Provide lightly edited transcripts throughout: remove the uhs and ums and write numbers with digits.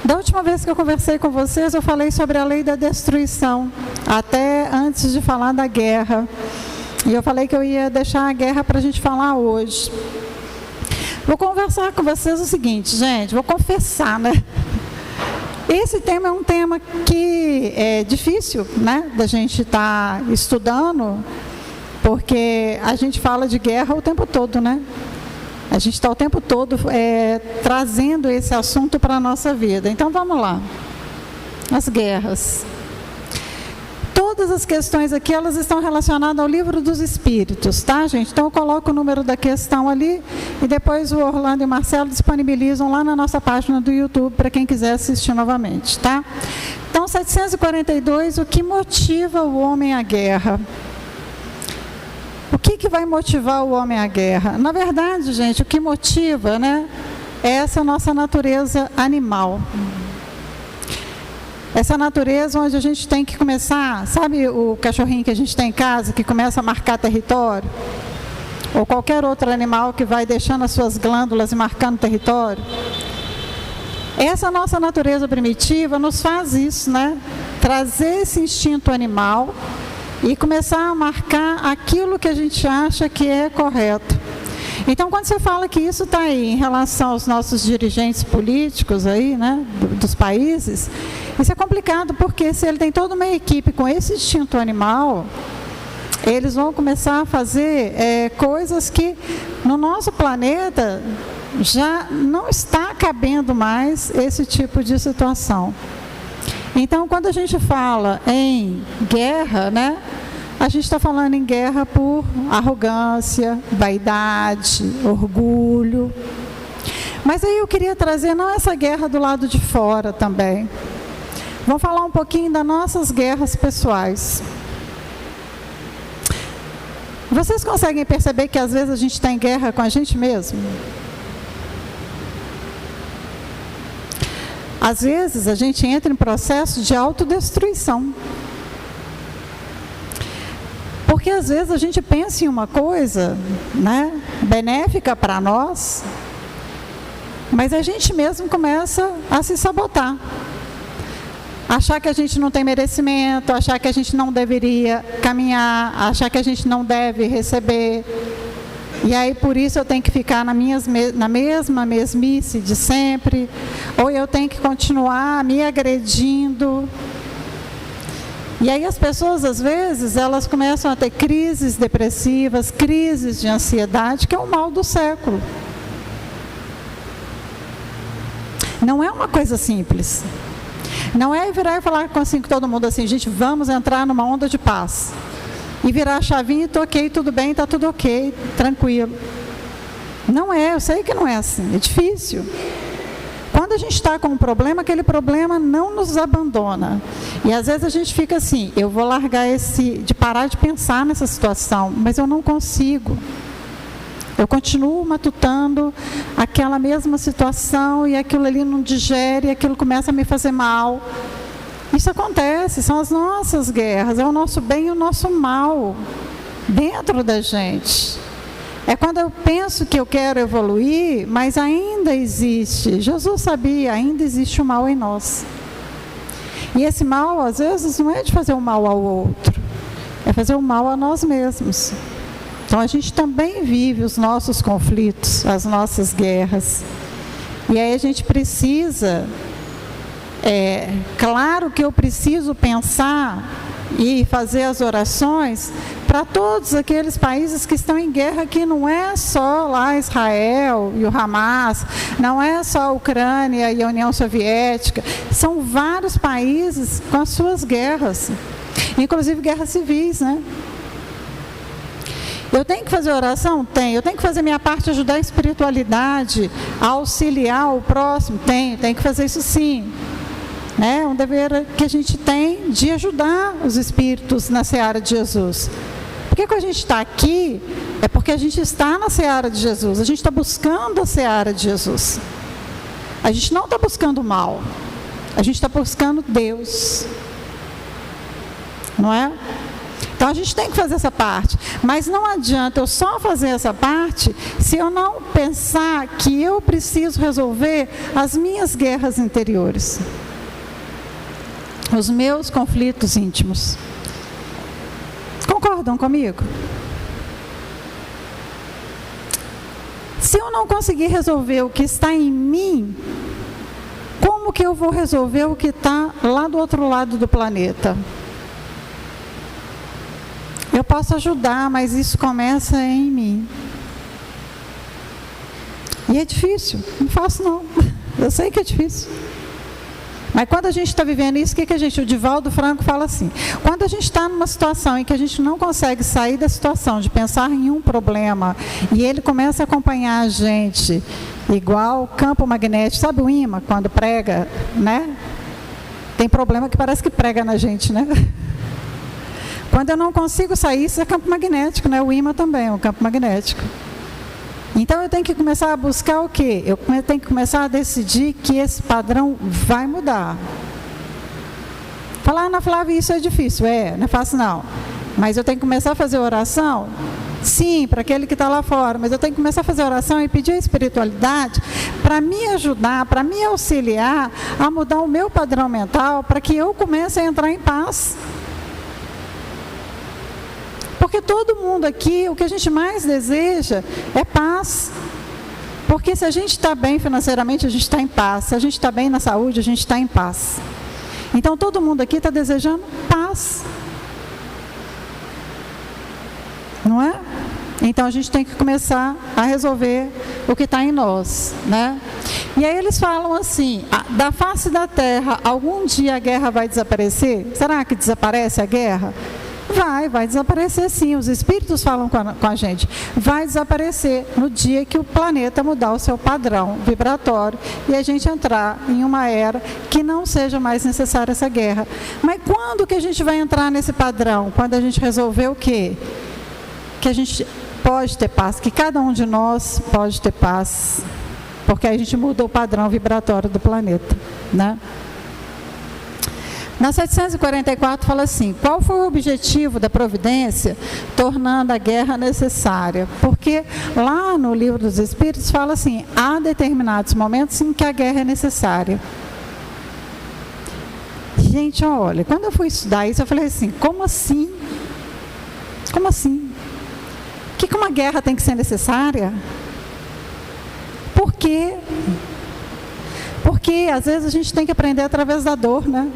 Da última vez que eu conversei com vocês, eu falei sobre a lei da destruição, até antes de falar da guerra. E eu falei que eu ia deixar a guerra para a gente falar hoje. Vou conversar com vocês o seguinte, gente, vou confessar, né? Esse tema é um tema que é difícil, né, da gente estar estudando, porque a gente fala de guerra o tempo todo, né? A gente está o tempo todo trazendo esse assunto para a nossa vida. Então, vamos lá. As guerras. Todas as questões aqui, elas estão relacionadas ao livro dos Espíritos, tá, gente? Então, eu coloco o número da questão ali e depois o Orlando e o Marcelo disponibilizam lá na nossa página do YouTube para quem quiser assistir novamente, tá? Então, 742, o que motiva o homem à guerra? O que vai motivar o homem à guerra? Na verdade, gente, o que motiva, né, é essa nossa natureza animal. Essa natureza onde a gente tem que começar, sabe o cachorrinho que a gente tem em casa, que começa a marcar território? Ou qualquer outro animal que vai deixando as suas glândulas e marcando território? Essa nossa natureza primitiva nos faz isso, né? Trazer esse instinto animal e começar a marcar aquilo que a gente acha que é correto. Então, quando você fala que isso está aí em relação aos nossos dirigentes políticos aí, né, dos países, isso é complicado, porque se ele tem toda uma equipe com esse instinto animal, eles vão começar a fazer coisas que no nosso planeta já não está cabendo mais esse tipo de situação. Então, quando a gente fala em guerra, né, a gente está falando em guerra por arrogância, vaidade, orgulho. Mas aí eu queria trazer não essa guerra do lado de fora também. Vamos falar um pouquinho das nossas guerras pessoais. Vocês conseguem perceber que às vezes a gente está em guerra com a gente mesmo? Às vezes a gente entra em processo de autodestruição. Porque às vezes a gente pensa em uma coisa, né, benéfica para nós, mas a gente mesmo começa a se sabotar. Achar que a gente não tem merecimento, achar que a gente não deveria caminhar, achar que a gente não deve receber. E aí por isso eu tenho que ficar na mesma mesmice de sempre, ou eu tenho que continuar me agredindo. E aí as pessoas, às vezes, elas começam a ter crises depressivas, crises de ansiedade, que é o mal do século. Não é uma coisa simples. Não é virar e falar com todo mundo assim, gente, vamos entrar numa onda de paz. E virar a chavinha e ok, tudo bem, está tudo ok, tranquilo. Não é, eu sei que não é assim, é difícil. Quando a gente está com um problema, aquele problema não nos abandona. E às vezes a gente fica assim, eu vou largar de parar de pensar nessa situação, mas eu não consigo. Eu continuo matutando aquela mesma situação e aquilo ali não digere, aquilo começa a me fazer mal. Isso acontece, são as nossas guerras, é o nosso bem e o nosso mal dentro da gente. É quando eu penso que eu quero evoluir, mas ainda existe, Jesus sabia, ainda existe o mal em nós. E esse mal, às vezes, não é de fazer o mal ao outro, é fazer o mal a nós mesmos. Então, a gente também vive os nossos conflitos, as nossas guerras. E aí a gente precisa, claro que eu preciso pensar e fazer as orações para todos aqueles países que estão em guerra, que não é só lá Israel e o Hamas, não é só a Ucrânia e a União Soviética, são vários países com as suas guerras, inclusive guerras civis, né? Eu tenho que fazer oração? Tenho. Eu tenho que fazer minha parte, ajudar a espiritualidade, a auxiliar o próximo? Tenho que fazer isso sim. É um dever que a gente tem de ajudar os espíritos na seara de Jesus. Porque quando a gente está aqui, é porque a gente está na seara de Jesus, a gente está buscando a seara de Jesus. A gente não está buscando o mal, a gente está buscando Deus. Não é? Então a gente tem que fazer essa parte, mas não adianta eu só fazer essa parte se eu não pensar que eu preciso resolver as minhas guerras interiores, os meus conflitos íntimos. Concordam comigo? Se eu não conseguir resolver o que está em mim, como que eu vou resolver o que está lá do outro lado do planeta? Eu posso ajudar, mas isso começa em mim. E é difícil, não faço não. Eu sei que é difícil. Mas quando a gente está vivendo isso, o Divaldo Franco fala assim, quando a gente está numa situação em que a gente não consegue sair da situação, de pensar em um problema, e ele começa a acompanhar a gente, igual campo magnético, sabe o imã, quando prega, né? Tem problema que parece que prega na gente, né? Quando eu não consigo sair, isso é campo magnético, né? O imã também é um campo magnético. Então eu tenho que começar a buscar o quê? Eu tenho que começar a decidir que esse padrão vai mudar. Falar, Ana Flávia, isso é difícil. Não é fácil não. Mas eu tenho que começar a fazer oração? Sim, para aquele que está lá fora. Mas eu tenho que começar a fazer oração e pedir a espiritualidade para me ajudar, para me auxiliar a mudar o meu padrão mental, para que eu comece a entrar em paz. Porque todo mundo aqui, o que a gente mais deseja é paz. Porque se a gente está bem financeiramente, a gente está em paz. Se a gente está bem na saúde, a gente está em paz. Então todo mundo aqui está desejando paz. Não é? Então a gente tem que começar a resolver o que está em nós, né? E aí eles falam assim, da face da terra, algum dia a guerra vai desaparecer? Será que desaparece a guerra? Vai desaparecer sim, os espíritos falam com a gente, vai desaparecer no dia que o planeta mudar o seu padrão vibratório e a gente entrar em uma era que não seja mais necessária essa guerra. Mas quando que a gente vai entrar nesse padrão? Quando a gente resolver o quê? Que a gente pode ter paz, que cada um de nós pode ter paz, porque a gente muda o padrão vibratório do planeta, né? Na 744 fala assim, qual foi o objetivo da providência tornando a guerra necessária? Porque lá no livro dos Espíritos fala assim, há determinados momentos em que a guerra é necessária. Gente, olha, quando eu fui estudar isso, eu falei assim, como assim? Como assim? Que uma guerra tem que ser necessária? Por quê? Porque às vezes a gente tem que aprender através da dor, né?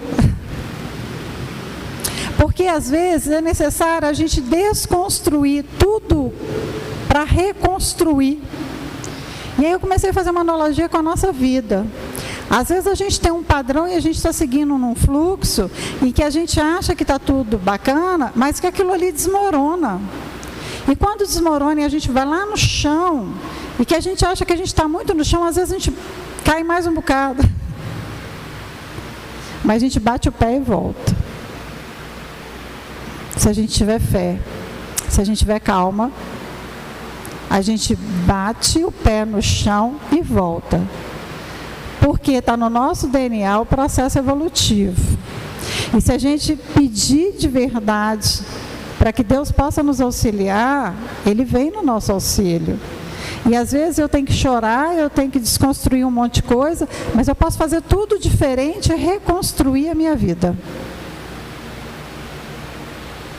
Porque às vezes é necessário a gente desconstruir tudo para reconstruir. E aí eu comecei a fazer uma analogia com a nossa vida. Às vezes a gente tem um padrão e a gente está seguindo num fluxo em que a gente acha que está tudo bacana, mas que aquilo ali desmorona. E quando desmorona e a gente vai lá no chão, e que a gente acha que a gente está muito no chão, às vezes a gente cai mais um bocado. Mas a gente bate o pé e volta. Se a gente tiver fé, se a gente tiver calma, a gente bate o pé no chão e volta. Porque está no nosso DNA o processo evolutivo. E se a gente pedir de verdade para que Deus possa nos auxiliar, Ele vem no nosso auxílio. E às vezes eu tenho que chorar, eu tenho que desconstruir um monte de coisa, mas eu posso fazer tudo diferente e reconstruir a minha vida.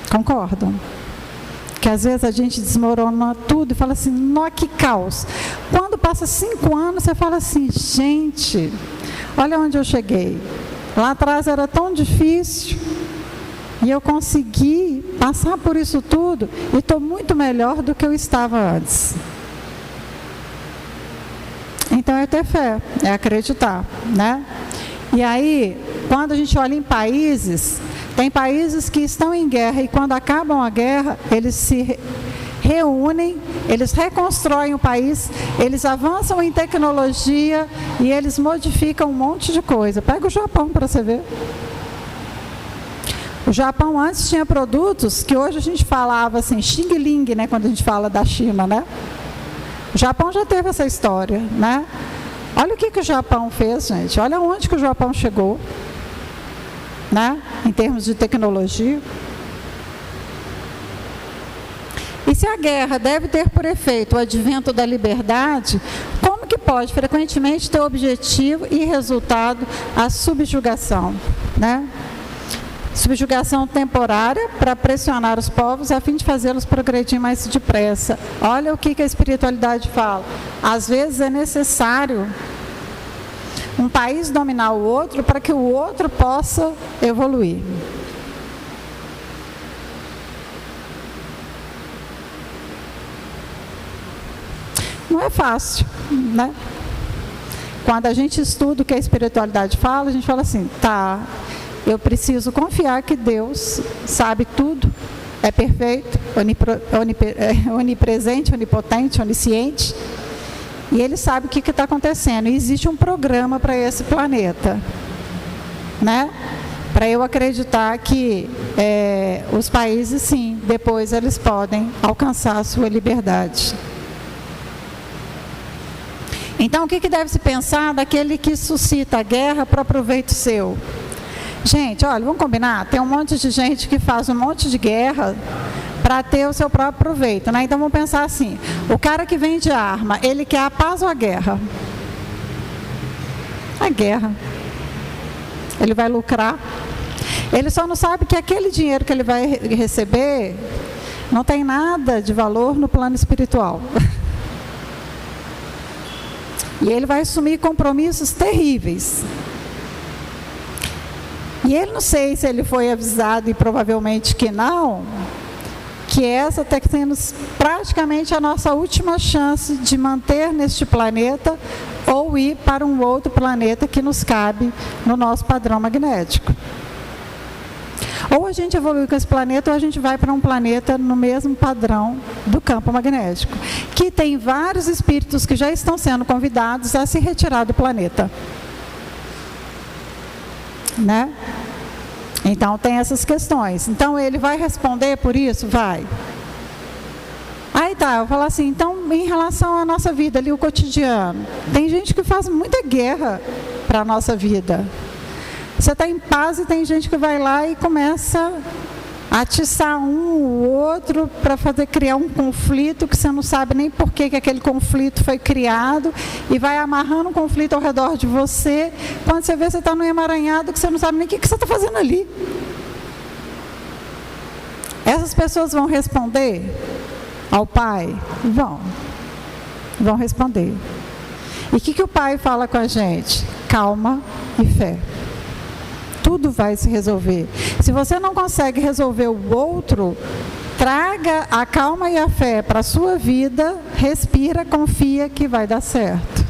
Concordam? Que às vezes a gente desmorona tudo e fala assim, nó, que caos. Quando passa 5 anos, você fala assim, gente, olha onde eu cheguei. Lá atrás era tão difícil e eu consegui passar por isso tudo e estou muito melhor do que eu estava antes. Então é ter fé, é acreditar, né? E aí, quando a gente olha em países, tem países que estão em guerra e quando acabam a guerra, eles se reúnem, eles reconstroem o país, eles avançam em tecnologia e eles modificam um monte de coisa. Pega o Japão para você ver. O Japão antes tinha produtos que hoje a gente falava assim, Xing Ling, né, quando a gente fala da China, né? O Japão já teve essa história, né? Olha o que o Japão fez, gente. Olha onde que o Japão chegou, né? Em termos de tecnologia. E se a guerra deve ter por efeito o advento da liberdade, como que pode frequentemente ter objetivo e resultado a subjugação, né? Subjugação temporária para pressionar os povos a fim de fazê-los progredir mais depressa. Olha o que a espiritualidade fala. Às vezes é necessário um país dominar o outro para que o outro possa evoluir. Não é fácil, né? Quando a gente estuda o que a espiritualidade fala, a gente fala assim, tá, eu preciso confiar que Deus sabe tudo, é perfeito, onipresente, onipotente, onisciente, e Ele sabe o que está acontecendo. E existe um programa para esse planeta, né? Para eu acreditar que os países, sim, depois eles podem alcançar a sua liberdade. Então, o que deve se pensar daquele que suscita a guerra para proveito seu? Gente, olha, vamos combinar? Tem um monte de gente que faz um monte de guerra para ter o seu próprio proveito, né? Então, vamos pensar assim, o cara que vende arma, ele quer a paz ou a guerra? A guerra. Ele vai lucrar. Ele só não sabe que aquele dinheiro que ele vai receber não tem nada de valor no plano espiritual. E ele vai assumir compromissos terríveis. E ele não sei se ele foi avisado, e provavelmente que não, que essa está sendo praticamente a nossa última chance de manter neste planeta ou ir para um outro planeta que nos cabe no nosso padrão magnético. Ou a gente evolui com esse planeta, ou a gente vai para um planeta no mesmo padrão do campo magnético, que tem vários espíritos que já estão sendo convidados a se retirar do planeta. Né? Então tem essas questões. Então ele vai responder por isso? Vai. Aí tá, eu vou falar assim, então em relação à nossa vida ali, o cotidiano, tem gente que faz muita guerra para a nossa vida. Você está em paz e tem gente que vai lá e começa a atiçar o outro para criar um conflito que você não sabe nem por que aquele conflito foi criado, e vai amarrando um conflito ao redor de você. Quando você vê, você está num emaranhado que você não sabe nem o que você está fazendo ali. Essas pessoas vão responder ao Pai? Vão responder. E o que o Pai fala com a gente? Calma e fé. Tudo vai se resolver. Se você não consegue resolver o outro, traga a calma e a fé para a sua vida, respira, confia que vai dar certo.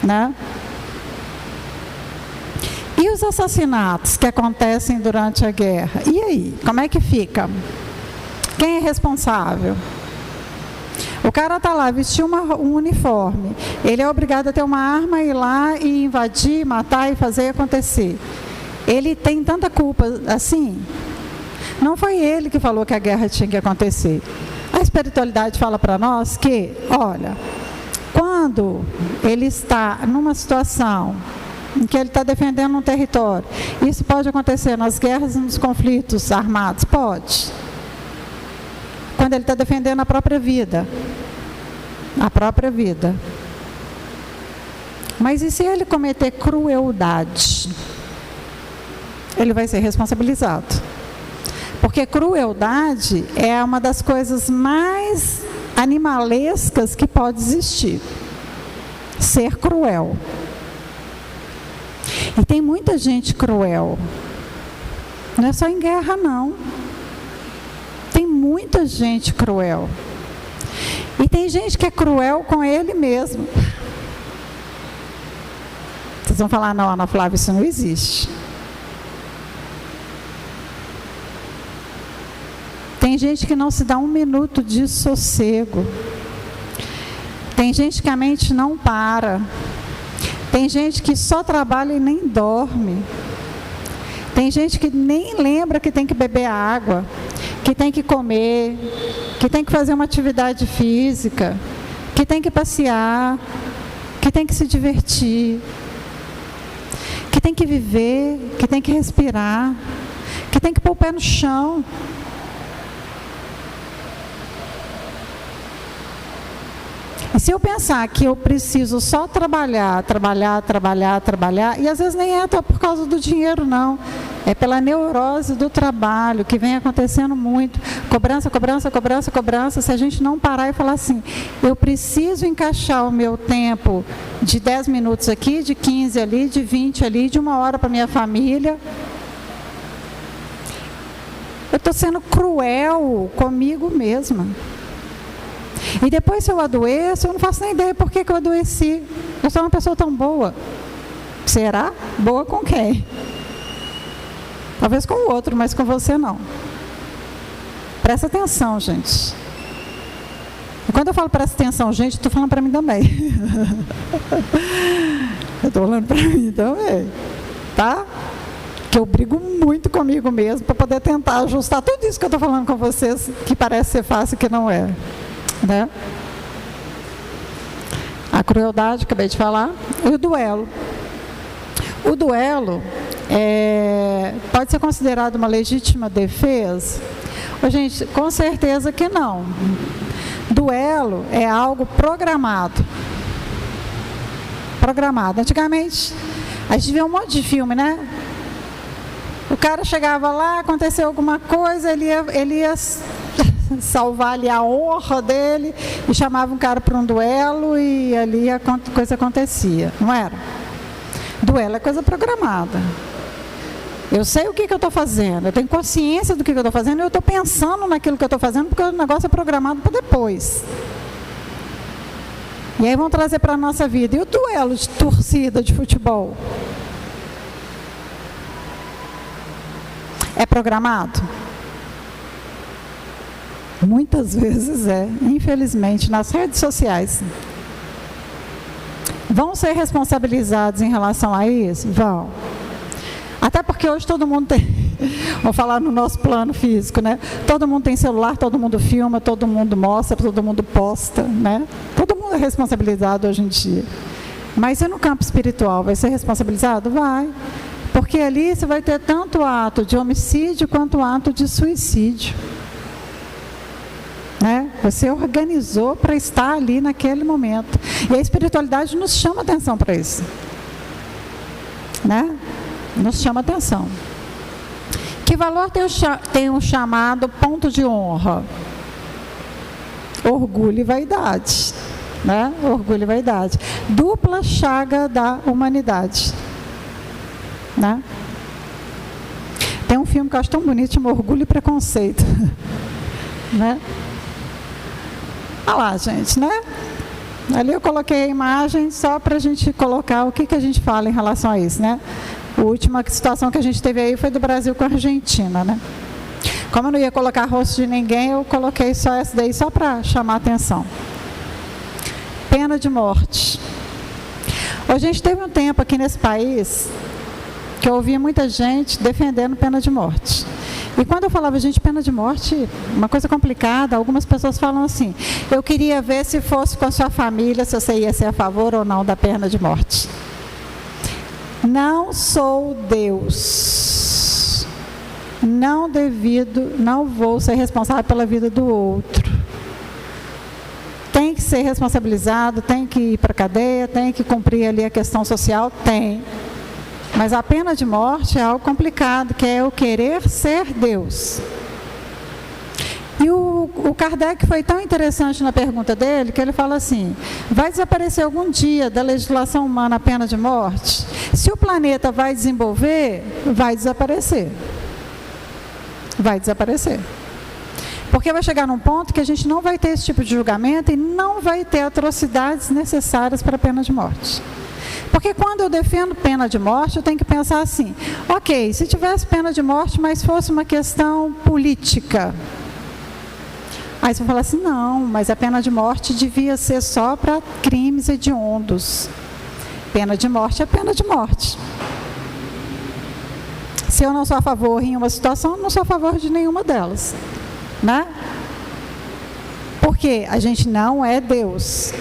Né? E os assassinatos que acontecem durante a guerra? E aí? Como é que fica? Quem é responsável? O cara está lá, vestiu um uniforme, ele é obrigado a ter uma arma, ir lá e invadir, matar e fazer acontecer. Ele tem tanta culpa assim? Não foi ele que falou que a guerra tinha que acontecer. A espiritualidade fala para nós que, olha, quando ele está numa situação em que ele está defendendo um território, isso pode acontecer nas guerras e nos conflitos armados? Pode. Quando ele está defendendo a própria vida. A própria vida. Mas e se ele cometer crueldade? Ele vai ser responsabilizado. Porque crueldade é uma das coisas mais animalescas que pode existir. Ser cruel. E tem muita gente cruel. Não é só em guerra, não. Tem muita gente cruel. E tem gente que é cruel com ele mesmo. Vocês vão falar, não, Ana Flávia, isso não existe. Tem gente que não se dá um minuto de sossego. Tem gente que a mente não para. Tem gente que só trabalha e nem dorme. Tem gente que nem lembra que tem que beber água, que tem que comer, que tem que fazer uma atividade física, que tem que passear, que tem que se divertir, que tem que viver, que tem que respirar, que tem que pôr o pé no chão. E se eu pensar que eu preciso só trabalhar, e às vezes nem é por causa do dinheiro, não. É pela neurose do trabalho, que vem acontecendo muito. Cobrança. Se a gente não parar e falar assim, eu preciso encaixar o meu tempo de 10 minutos aqui, de 15 ali, de 20 ali, de 1 hora para minha família. Eu estou sendo cruel comigo mesma. E depois, se eu adoeço, eu não faço nem ideia por que eu adoeci. Eu sou uma pessoa tão boa. Será? Boa com quem? Talvez com o outro, mas com você não. Presta atenção, gente. E quando eu falo presta atenção, gente, estou falando para mim também. Eu estou falando para mim também. Tá? Que eu brigo muito comigo mesmo para poder tentar ajustar tudo isso que eu estou falando com vocês, que parece ser fácil, que não é. Né? A crueldade, acabei de falar, e o duelo. O duelo pode ser considerado uma legítima defesa? Gente, com certeza que não. Duelo é algo programado. Antigamente, a gente via um monte de filme, né? O cara chegava lá, aconteceu alguma coisa, ele ia salvar ali a honra dele e chamava um cara para um duelo e ali a coisa acontecia, não era? Duelo é coisa programada. Eu sei o que eu estou fazendo, eu tenho consciência do que eu estou fazendo e eu estou pensando naquilo que eu estou fazendo porque o negócio é programado para depois. E aí vão trazer para a nossa vida. E o duelo de torcida de futebol? É programado? Muitas vezes infelizmente, nas redes sociais. Vão ser responsabilizados em relação a isso? Vão. Até porque hoje todo mundo tem, vou falar no nosso plano físico, né? Todo mundo tem celular, todo mundo filma, todo mundo mostra, todo mundo posta, né? Todo mundo é responsabilizado hoje em dia. Mas e no campo espiritual, vai ser responsabilizado? Vai. Porque ali você vai ter tanto ato de homicídio quanto ato de suicídio. Né? Você organizou para estar ali naquele momento. E a espiritualidade nos chama atenção para isso. Né? Nos chama atenção. Que valor tem o chamado ponto de honra? Orgulho e vaidade. Né? Orgulho e vaidade. Dupla chaga da humanidade. Né? Tem um filme que eu acho tão bonito, chama Orgulho e Preconceito. Né? Olha lá, gente, né? Ali eu coloquei a imagem só para a gente colocar o que a gente fala em relação a isso, né? A última situação que a gente teve aí foi do Brasil com a Argentina, né? Como eu não ia colocar rosto de ninguém, eu coloquei só essa daí, só para chamar a atenção. Pena de morte. A gente teve um tempo aqui nesse país que eu ouvia muita gente defendendo pena de morte. E quando eu falava, gente, pena de morte, uma coisa complicada, algumas pessoas falam assim, eu queria ver se fosse com a sua família, se você ia ser a favor ou não da pena de morte. Não sou Deus. Não vou ser responsável pela vida do outro. Tem que ser responsabilizado, tem que ir para a cadeia, tem que cumprir ali a questão social, tem. Mas a pena de morte é algo complicado, que é eu querer ser Deus. E o Kardec foi tão interessante na pergunta dele, que ele fala assim, vai desaparecer algum dia da legislação humana a pena de morte? Se o planeta vai desenvolver, vai desaparecer. Vai desaparecer. Porque vai chegar num ponto que a gente não vai ter esse tipo de julgamento e não vai ter atrocidades necessárias para a pena de morte. Porque quando eu defendo pena de morte, eu tenho que pensar assim, ok, se tivesse pena de morte, mas fosse uma questão política. Aí você fala assim, não, mas a pena de morte devia ser só para crimes hediondos. Pena de morte é pena de morte. Se eu não sou a favor em uma situação, eu não sou a favor de nenhuma delas. Né? Porque a gente não é Deus.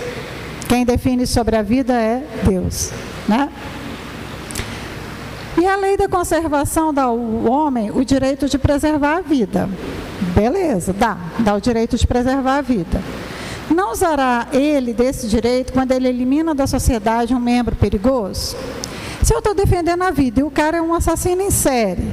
Quem define sobre a vida é Deus, né? E a lei da conservação dá ao homem o direito de preservar a vida. Beleza, dá o direito de preservar a vida. não usará ele desse direito quando ele elimina da sociedade um membro perigoso? Se eu estou defendendo a vida e o cara é um assassino em série,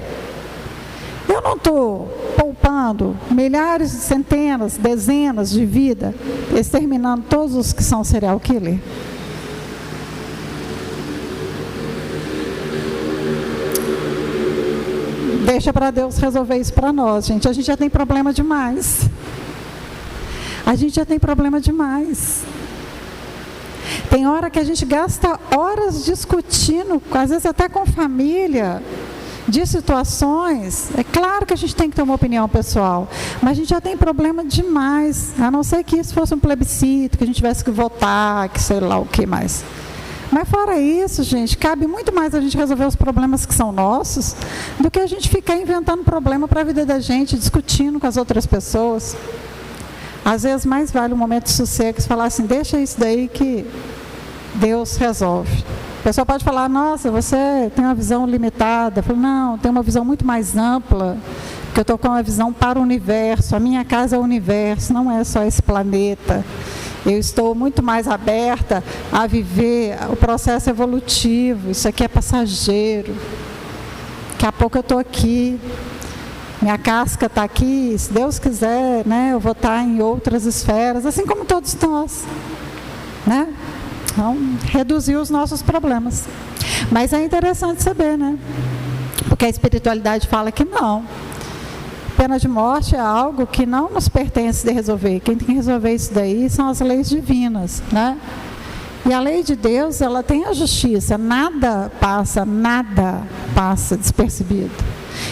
eu não estou poupando milhares, centenas, dezenas de vidas, exterminando todos os que são serial killer? Deixa para Deus resolver isso para nós, gente. A gente já tem problema demais. A gente já tem problema demais. Tem hora que a gente gasta horas discutindo, às vezes até com família, de situações. É claro que a gente tem que ter uma opinião pessoal, mas a gente já tem problema demais, a não ser que isso fosse um plebiscito, que a gente tivesse que votar, que sei lá o que mais. Mas fora isso, gente, cabe muito mais a gente resolver os problemas que são nossos, do que a gente ficar inventando problema para a vida da gente, discutindo com as outras pessoas. Às vezes mais vale um momento de sossego, falar assim, deixa isso daí que Deus resolve. A pessoa pode falar, nossa, você tem uma visão limitada. Eu falo, não, tem uma visão muito mais ampla, porque eu estou com uma visão para o universo. A minha casa é o universo, não é só esse planeta. Eu estou muito mais aberta a viver o processo evolutivo. Isso aqui é passageiro. Daqui a pouco eu estou aqui. Minha casca está aqui. Se Deus quiser, né, eu vou estar em outras esferas, assim como todos nós. Né? Então, reduzir os nossos problemas. Mas é interessante saber, né? Porque a espiritualidade fala que não. Pena de morte é algo que não nos pertence de resolver. Quem tem que resolver isso daí são as leis divinas, né? E a lei de Deus, ela tem a justiça. Nada passa despercebido.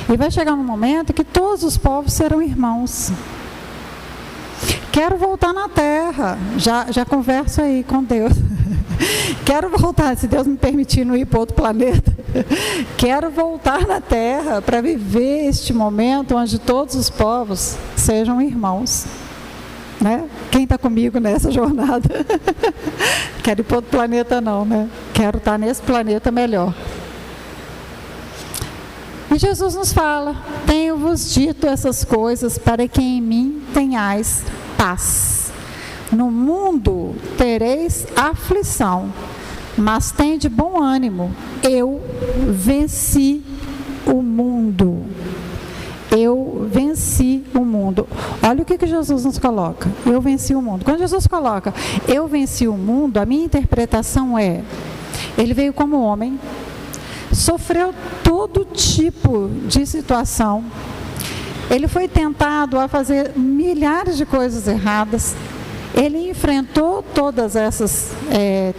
E vai chegar um momento que todos os povos serão irmãos. Quero voltar na Terra. Já converso aí com Deus. Quero voltar, se Deus me permitir não ir para outro planeta. Quero voltar na Terra para viver este momento onde todos os povos sejam irmãos. Né? Quem está comigo nessa jornada? Quero ir para outro planeta não, né? Quero estar nesse planeta melhor. E Jesus nos fala, tenho-vos dito essas coisas para que em mim tenhais paz. No mundo tereis aflição, mas tende bom ânimo. Eu venci o mundo. Eu venci o mundo. Olha o que Jesus nos coloca. Eu venci o mundo. Quando Jesus coloca, eu venci o mundo, a minha interpretação é, ele veio como homem, sofreu todo tipo de situação. Ele foi tentado a fazer milhares de coisas erradas. Ele enfrentou todas essas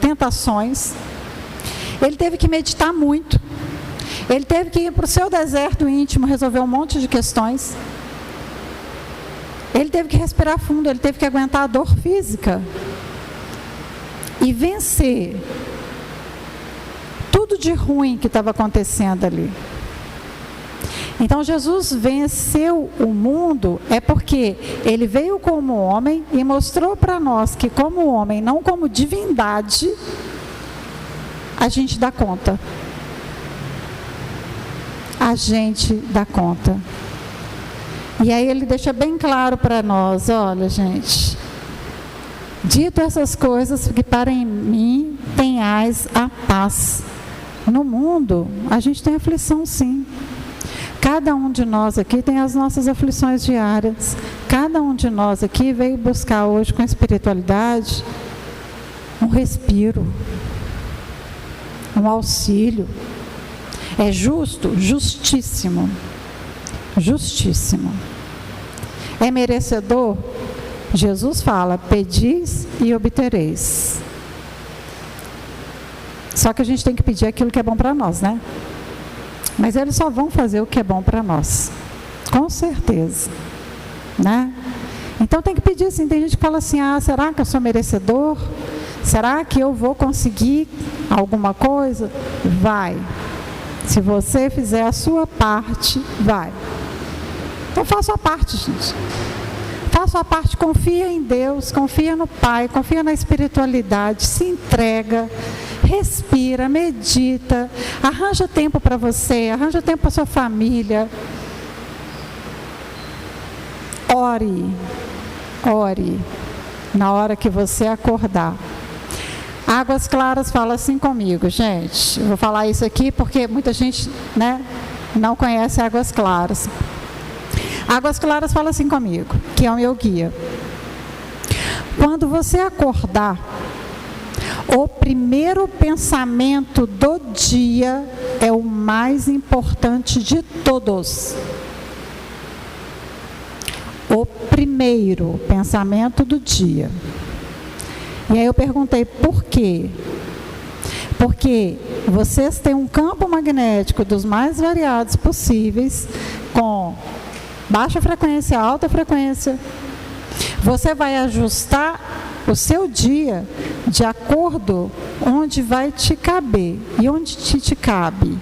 tentações. Ele teve que meditar muito. Ele teve que ir para o seu deserto íntimo, resolver um monte de questões. Ele teve que respirar fundo, ele teve que aguentar a dor física. E vencer tudo de ruim que estava acontecendo ali. Então Jesus venceu o mundo é porque ele veio como homem e mostrou para nós que como homem, não como divindade, a gente dá conta. A gente dá conta. E aí ele deixa bem claro para nós, olha gente, dito essas coisas que para em mim tenhais a paz. No mundo a gente tem aflição sim. Cada um de nós aqui tem as nossas aflições diárias. Cada um de nós aqui veio buscar hoje com a espiritualidade um respiro, um auxílio. É justo? Justíssimo. Justíssimo. É merecedor? Jesus fala, pedis e obtereis. Só que a gente tem que pedir aquilo que é bom para nós, né? Mas eles só vão fazer o que é bom para nós. Com certeza. Né? Então tem que pedir assim, tem gente que fala assim, será que eu sou merecedor? Será que eu vou conseguir alguma coisa? Vai. Se você fizer a sua parte, vai. Então faça a parte, gente. Faça a parte, confia em Deus, confia no Pai, confia na espiritualidade, se entrega, respira, medita, arranja tempo para você, arranja tempo para sua família. Ore, ore, na hora que você acordar. Águas Claras fala assim comigo, gente. Eu vou falar isso aqui porque muita gente, né, não conhece Águas Claras. Águas Claras fala assim comigo, que é o meu guia. Quando você acordar, o primeiro pensamento do dia é o mais importante de todos. O primeiro pensamento do dia. E aí eu perguntei por quê? Porque vocês têm um campo magnético dos mais variados possíveis, com baixa frequência, alta frequência. Você vai ajustar o seu dia de acordo onde vai te caber. E onde te cabe?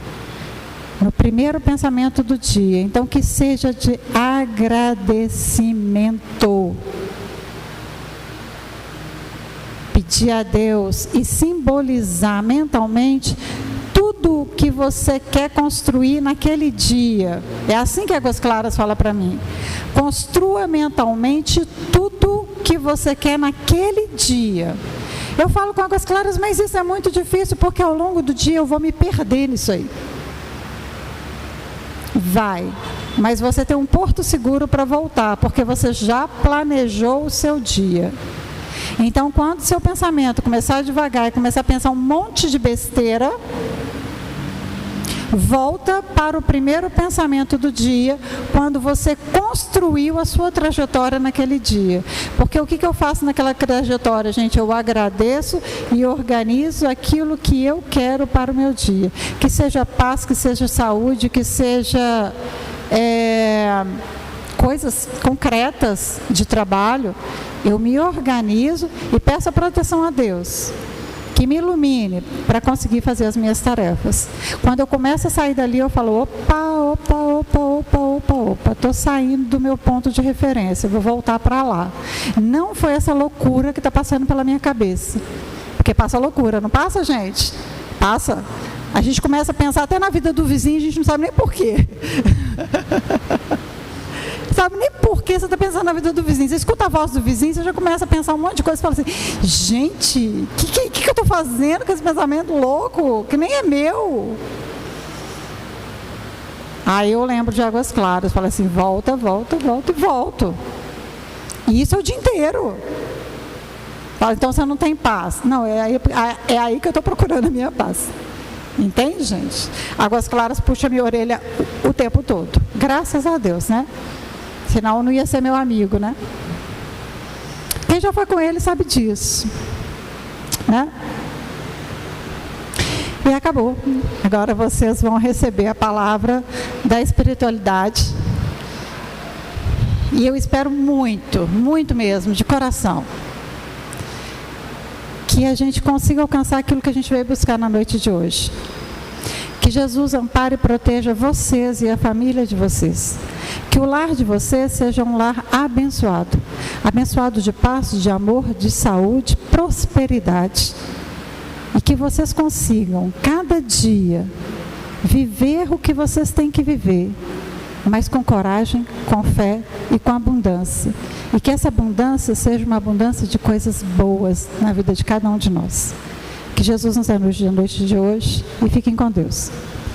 No primeiro pensamento do dia. Então, que seja de agradecimento. Pedir a Deus e simbolizar mentalmente tudo que você quer construir naquele dia. É assim que a Águas Claras fala para mim. Construa mentalmente tudo que você quer naquele dia. Eu falo com Águas Claras, mas isso é muito difícil, porque ao longo do dia eu vou me perder nisso aí. Vai, mas você tem um porto seguro para voltar, porque você já planejou o seu dia. Então, quando seu pensamento começar devagar e começar a pensar um monte de besteira, volta para o primeiro pensamento do dia, quando você construiu a sua trajetória naquele dia. Porque o que eu faço naquela trajetória, gente? Eu agradeço e organizo aquilo que eu quero para o meu dia. Que seja paz, que seja saúde, que seja coisas concretas de trabalho. Eu me organizo e peço a proteção a Deus, que me ilumine para conseguir fazer as minhas tarefas. Quando eu começo a sair dali, eu falo, opa, estou saindo do meu ponto de referência, vou voltar para lá. Não foi essa loucura que está passando pela minha cabeça. Porque passa loucura, não passa, gente? Passa. A gente começa a pensar até na vida do vizinho, a gente não sabe nem por quê. Sabe nem por que você está pensando na vida do vizinho. Você escuta a voz do vizinho, você já começa a pensar um monte de coisa. Você fala assim, gente, o que eu estou fazendo com esse pensamento louco, que nem é meu? Aí eu lembro de Águas Claras, falo assim, volta e volto. E isso é o dia inteiro. Fala, então você não tem paz. Não, é aí que eu estou procurando a minha paz. Entende, gente? Águas Claras puxa minha orelha o tempo todo. Graças a Deus, né? Senão não ia ser meu amigo, né? Quem já foi com ele sabe disso, né? E acabou. Agora vocês vão receber a palavra da espiritualidade. E eu espero muito, muito mesmo, de coração, que a gente consiga alcançar aquilo que a gente veio buscar na noite de hoje. Que Jesus ampare e proteja vocês e a família de vocês. Que o lar de vocês seja um lar abençoado. Abençoado de paz, de amor, de saúde, prosperidade. E que vocês consigam, cada dia, viver o que vocês têm que viver. Mas com coragem, com fé e com abundância. E que essa abundância seja uma abundância de coisas boas na vida de cada um de nós. Que Jesus nos abençoe na noite de hoje e fiquem com Deus.